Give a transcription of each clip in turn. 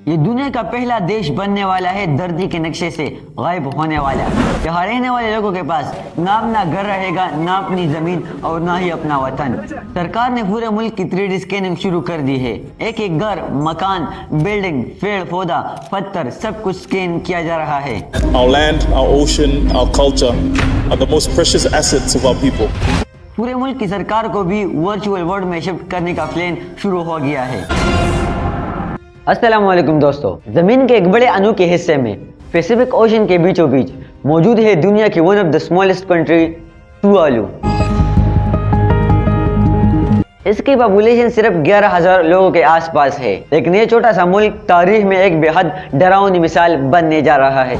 ये दुनिया का पहला देश बनने वाला है धरती के नक्शे से गायब होने वाला। यहाँ रहने वाले लोगों के पास ना अपना घर रहेगा, ना अपनी जमीन और ना ही अपना वतन। सरकार ने पूरे मुल्क की 3D स्कैनिंग शुरू कर दी है। एक एक घर, मकान, बिल्डिंग, पेड़ पौधा, पत्थर सब कुछ स्कैन किया जा रहा है। Our land, our ocean, our culture are the most precious assets of our people. पूरे मुल्क की सरकार को भी वर्चुअल वर्ल्ड में शिफ्ट करने का प्लान शुरू हो गया है। अस्सलाम वालेकुम दोस्तों, जमीन के एक बड़े अनोखे हिस्से में पैसिफिक ओशन के बीचों बीच मौजूद है दुनिया की one of the smallest country Tuvalu. इसकी पॉपुलेशन सिर्फ 11,000 लोगों के आसपास है, लेकिन ये छोटा सा मुल्क तारीख में एक बेहद डरावनी मिसाल बनने जा रहा है।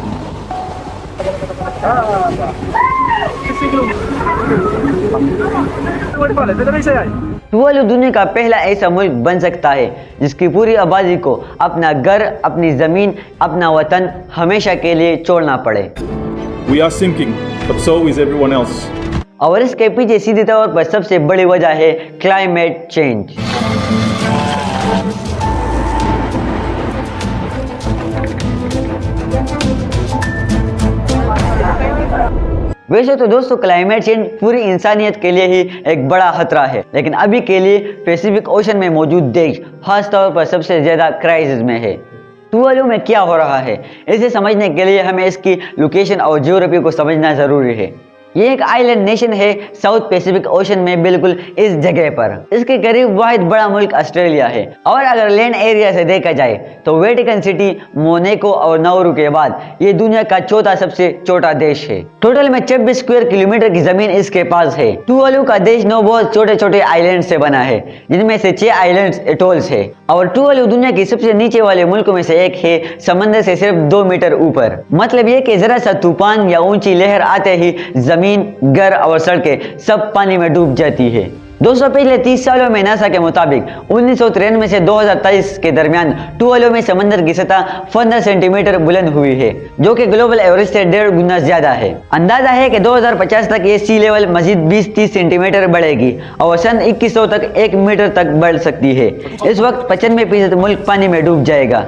टुवालू दुनिया का पहला ऐसा मुल्क बन सकता है जिसकी पूरी आबादी को अपना घर, अपनी जमीन, अपना वतन हमेशा के लिए छोड़ना पड़े। We are sinking, but so is everyone else. और इसके पीछे सीधे तौर पर सबसे बड़ी वजह है क्लाइमेट चेंज। वैसे तो दोस्तों क्लाइमेट चेंज पूरी इंसानियत के लिए ही एक बड़ा खतरा है, लेकिन अभी के लिए पैसिफिक ओशन में मौजूद देश खास तौर पर सबसे ज्यादा क्राइसिस में है। टुवालू में क्या हो रहा है, इसे समझने के लिए हमें इसकी लोकेशन और ज्योग्राफी को समझना जरूरी है। ये एक आइलैंड नेशन है साउथ पैसिफिक ओशन में, बिल्कुल इस जगह पर। इसके करीब वाहिद बड़ा मुल्क ऑस्ट्रेलिया है, और अगर लैंड एरिया से देखा जाए तो वेटिकन सिटी, मोनाको और नाउरू के बाद ये दुनिया का चौथा सबसे छोटा देश है। टोटल में 26 स्क्वायर किलोमीटर की जमीन इसके पास है। टुवालू का देश 9 बहुत छोटे छोटे आइलैंड से बना है, जिनमें से 6 आइलैंड्स एटोल्स है। और टुवालू दुनिया की सबसे नीचे वाले मुल्कों में से एक है, समंदर से सिर्फ 2 मीटर ऊपर। मतलब ये कि जरा सा तूफान या ऊंची लहर आते ही जमीन, घर और सड़कें सब पानी में डूब जाती है। दोस्तों, पिछले 30 सालों में नासा के मुताबिक 1993 से 2023 के दरमियान टुवालू में समंदर की सतह 15 सेंटीमीटर बुलंद हुई है, जो कि ग्लोबल एवरेज से 1.5 गुना ज्यादा है। अंदाजा है कि 2050 तक ये सी लेवल मजीद 20-30 सेंटीमीटर बढ़ेगी और सन 2100 तक 1 मीटर तक बढ़ सकती है। इस वक्त 95% मुल्क पानी में डूब जाएगा।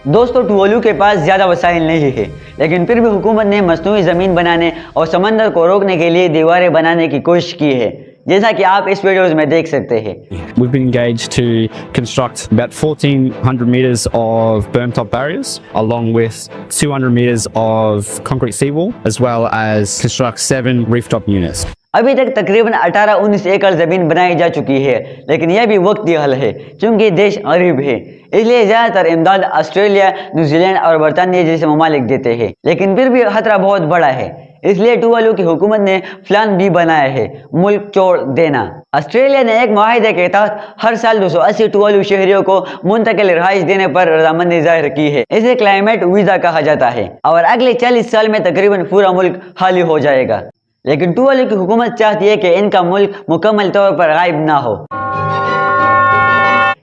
दोस्तों, टुवालू के पास ज्यादा वसाइल नहीं है, लेकिन फिर भी हुकूमत ने मसनूई जमीन बनाने और समंदर को रोकने के लिए दीवारें बनाने की कोशिश की है, जैसा कि आप इस वीडियोस में देख सकते हैं। We've been engaged to construct about 1,400 meters of berm top barriers, along with 200 meters of concrete seawall, as well as construct 7 reef top units. अभी तक तकरीबन 18-19 एकड़ जमीन बनाई जा चुकी है, लेकिन यह भी वक्त की हल है, क्योंकि देश गरीब है, इसलिए ज्यादातर इमदाद ऑस्ट्रेलिया, न्यूजीलैंड और बरतानिया जैसे ममालिक देते हैं। लेकिन फिर भी खतरा बहुत बड़ा है, इसलिए टुवालू की हुकूमत ने प्लान भी बनाया है, मुल्क छोड़ देना। ऑस्ट्रेलिया ने एक मुआहिदे के तहत हर साल 280 टुवालू शहरियों को मुंतकिल रहाइश देने पर रजामंदी जाहिर की है। इसे क्लाइमेट वीजा कहा जाता है, और अगले 40 साल में तकरीबन पूरा मुल्क खाली हो जाएगा। लेकिन टुवालू की हुकूमत चाहती है कि इनका मुल्क मुकम्मल तौर पर गायब ना हो,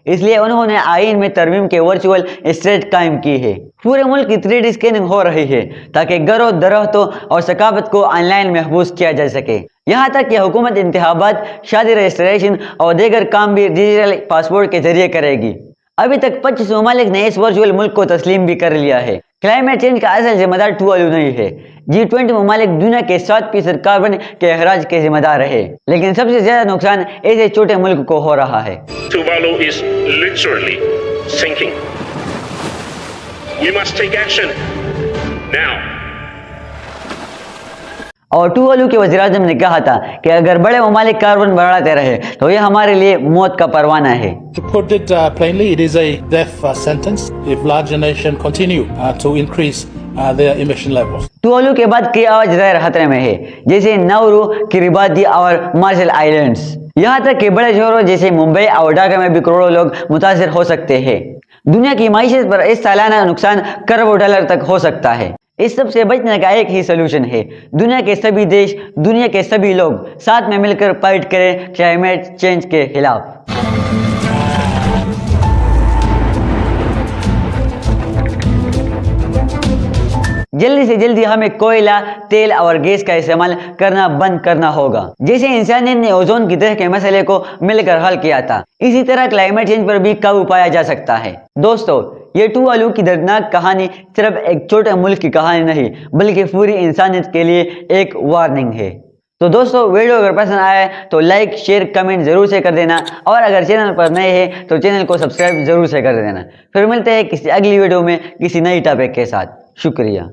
इसलिए उन्होंने आईन में तरमीम के वर्चुअल स्टेट कायम की है। पूरे मुल्क की 3D स्कैनिंग हो रही है ताकि घरों, दरख्तों और सकाफत को ऑनलाइन महफूज किया जा सके। यहाँ तक कि हुकूमत इंतखाबात, शादी रजिस्ट्रेशन और दीगर काम भी डिजिटल पासपोर्ट के जरिए करेगी। अभी तक 25 ममालिक ने इस वर्चुअल मुल्क को तस्लीम भी कर लिया है। क्लाइमेट चेंज का असल जिम्मेदार टुवालू नहीं है। G20 ममालिक दुनिया के 7% कार्बन के अखराज के जिम्मेदार है, लेकिन सबसे ज्यादा नुकसान ऐसे छोटे मुल्क को हो रहा है। Tuvalu is literally sinking. We must take action now. और टुवालू के वज़ीर-ए-आज़म ने कहा था कि अगर बड़े ममालिक कार्बन बढ़ाते रहे तो यह हमारे लिए मौत का परवाना है। To put it plainly, it is a death sentence if larger nations continue to increase their emission levels. टुवालू के बाद कई आवाज ज़ाहिर खतरे में है, जैसे नाउरू, किरिबाती और मार्शल आइलैंड्स। यहाँ तक कि बड़े शहरों जैसे मुंबई और ढाका में भी करोड़ों लोग मुतासिर हो सकते हैं। दुनिया की माईशत पर इस सालाना नुकसान करोड़ों डॉलर तक हो सकता है। इस सब से बचने का एक ही सोल्यूशन है, दुनिया के सभी देश, दुनिया के सभी लोग साथ में मिलकर फाइट करें क्लाइमेट चेंज के खिलाफ। जल्दी से जल्दी हमें कोयला, तेल और गैस का इस्तेमाल करना बंद करना होगा, जैसे इंसानियत ने ओजोन की तरह के मसले को मिलकर हल किया था। इसी तरह क्लाइमेट चेंज पर भी काबू पाया जा सकता है। दोस्तों, ये टुवालू की दर्दनाक कहानी सिर्फ एक छोटे मुल्क की कहानी नहीं, बल्कि पूरी इंसानियत के लिए एक वार्निंग है। तो दोस्तों, वीडियो अगर पसंद आए तो लाइक, शेयर, कमेंट जरूर से कर देना, और अगर चैनल पर नए हैं तो चैनल को सब्सक्राइब जरूर से कर देना। फिर मिलते हैं किसी अगली वीडियो में किसी नई टॉपिक के साथ। शुक्रिया।